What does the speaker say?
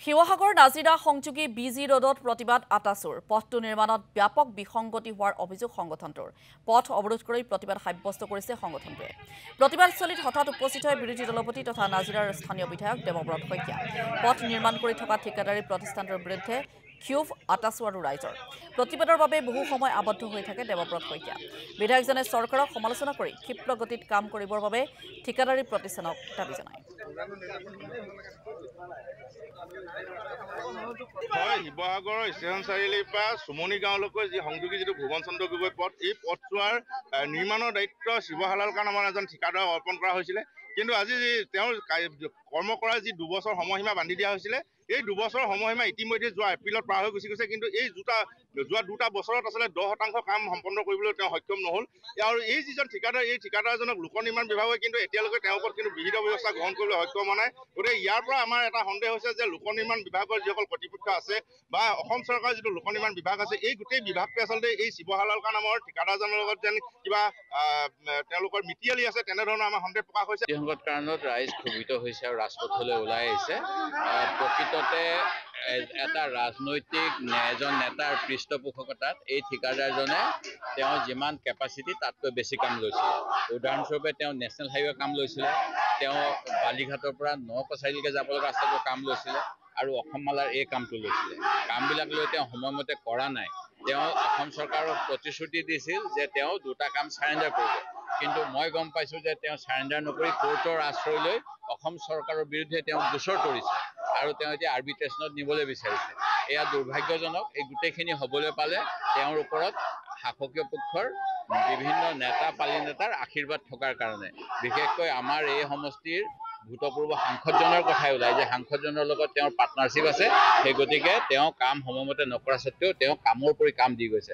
শিৱসাগৰ নাজিৰা সংযোগী বিজি ৰোডত প্ৰতিবাদ আটাচুৰ পথটো নিৰ্মাণত ব্যাপক বিসংগতি হোৱাৰ অভিযোগ সংগঠনটোৰ পথ অৱৰোধ কৰি প্ৰতিবাদ সাব্যস্ত কৰিছে সংগঠনটোৱে প্ৰতিবাদস্থলীত হঠাৎ উপস্থিত হৈ বিৰোধী দলপতি তথা নাজিৰাৰ স্থানীয় বিধায়ক দেৱব্ৰত শইকীয়া পথ নিৰ্মাণ কৰি থকা ঠিকাদাৰী প্ৰতিষ্ঠানটোৰ বিৰুদ্ধে ক্ষোভ আটাচু আৰু ৰাইজৰ প্ৰতিবাদৰ বাবে বহু সময় আবদ্ধ হৈ থাকে দেৱব্ৰত শইকীয়া বিধায়কজনে চৰকাৰক সমালোচনা কৰি ক্ষিপ্ৰ গতিত কাম কৰিবৰ বাবে ঠিকাদাৰী প্ৰতিষ্ঠানক দাবী জনায় শিৱসাগৰৰ ষ্টেচন চাৰিআলিৰ পৰা চুমনি গাঁৱলৈকে যি সংযোগী যিটো ভুৱন চন্দ্ৰ গগৈ পথ এই পথছোৱাৰ নিৰ্মাণৰ দায়িত্ব শিৱহালালকা নামৰ এজন ঠিকাদাৰক অৰ্পণ কৰা হৈছিলে কিন্তু আজি তেওঁৰ কৰ্ম কৰাৰ যি 2 বছৰ সময়সীমা বান্ধি দিয়া হৈছিলে এই 2 বছৰৰ সময়সীমা ইতিমধ্যে যোৱা এপ্ৰিলত পাৰ হৈ গুচি গৈছে কিন্তু এই যোৱা 2টা বছৰত আচলতে 10% কাম সম্পন্ন কৰিবলৈ তেওঁ সক্ষম নহ'ল আৰু এই যিজন ঠিকাদাৰ এই ঠিকাদাৰজনক লোক নিৰ্মাণ বিভাগে কিন্তু এতিয়ালৈকে তেওঁৰ ওপৰত কিন্তু বিহিত ব্যৱস্থা গ্ৰহণ কৰিবলৈ সক্ষম হোৱা নাই গতিকে ইয়াৰ পৰা আমাৰ এটা সন্দেহ হৈছে যে লোক নিৰ্মাণ বিভাগৰ যিসকল কৰ্তৃপক্ষ আছে বা অসম চৰকাৰৰ যিটো লোক নিৰ্মাণ বিভাগ আছে এই গোটেই বিভাগটোৱে আচলতে এই শিৱহালালকা নামৰ ঠিকাদাৰজনৰ লগত যেন কিবা তেওঁলোকৰ মিতিয়ালি আছে তেনেধৰণৰ আমাৰ সন্দেহ প্ৰকাশ হৈছে সংগত কাৰণত ৰাইজ ক্ষোভিত হৈছে আৰু ৰাজপথলৈ ওলাই আহিছে প্ৰকৃততে এটা ৰাজনৈতিক এজন নেতাৰ পৃষ্ঠপোষকতাত এই ঠিকাদাৰজনে তেওঁ যিমান কেপাচিটি তাতকৈ বেছি কাম লৈছিলে উদাহৰণস্বৰূপে তেওঁ নেশ্যনেল হাইৱে কাম লৈছিলে তেওঁ বালিঘাটৰ পৰা নকছাৰীলৈকে যাব লগা ৰাস্তাটো কাম লৈছিলে আৰু অসম মালাৰ এই কামটো লৈছিলে কামবিলাক লৈ তেওঁ সময়মতে কৰা নাই তেওঁ অসম চৰকাৰক প্ৰতিশ্ৰুতি দিছিল যে তেওঁ 2টা কাম চাৰেণ্ডাৰ কৰিব কিন্তু মই গম পাইছোঁ যে তেওঁ চাৰেণ্ডাৰ নকৰি কোৰ্টৰ আশ্ৰয় লৈ অসম চৰকাৰৰ বিৰুদ্ধে তেওঁ গোচৰ তৰিছে আৰু তেওঁ এতিয়া আৰ্বিট্ৰেশ্যনত নিবলৈ বিচাৰিছে এয়া দুৰ্ভাগ্যজনক এই গোটেইখিনি হ'বলৈ পালে তেওঁৰ ওপৰত শাসকীয় পক্ষৰ বিভিন্ন নেতা পালি নেতাৰ আশীৰ্বাদ থকাৰ কাৰণে বিশেষকৈ আমাৰ এই সমষ্টিৰ ভূতপূৰ্ব সাংসদজনৰ কথাই ওলাই যে সাংসদজনৰ লগত তেওঁৰ পাৰ্টনাৰশ্বিপ আছে সেই গতিকে তেওঁ কাম সময়মতে নকৰা স্বত্বেও তেওঁ কামৰ পৰি কাম দি গৈছে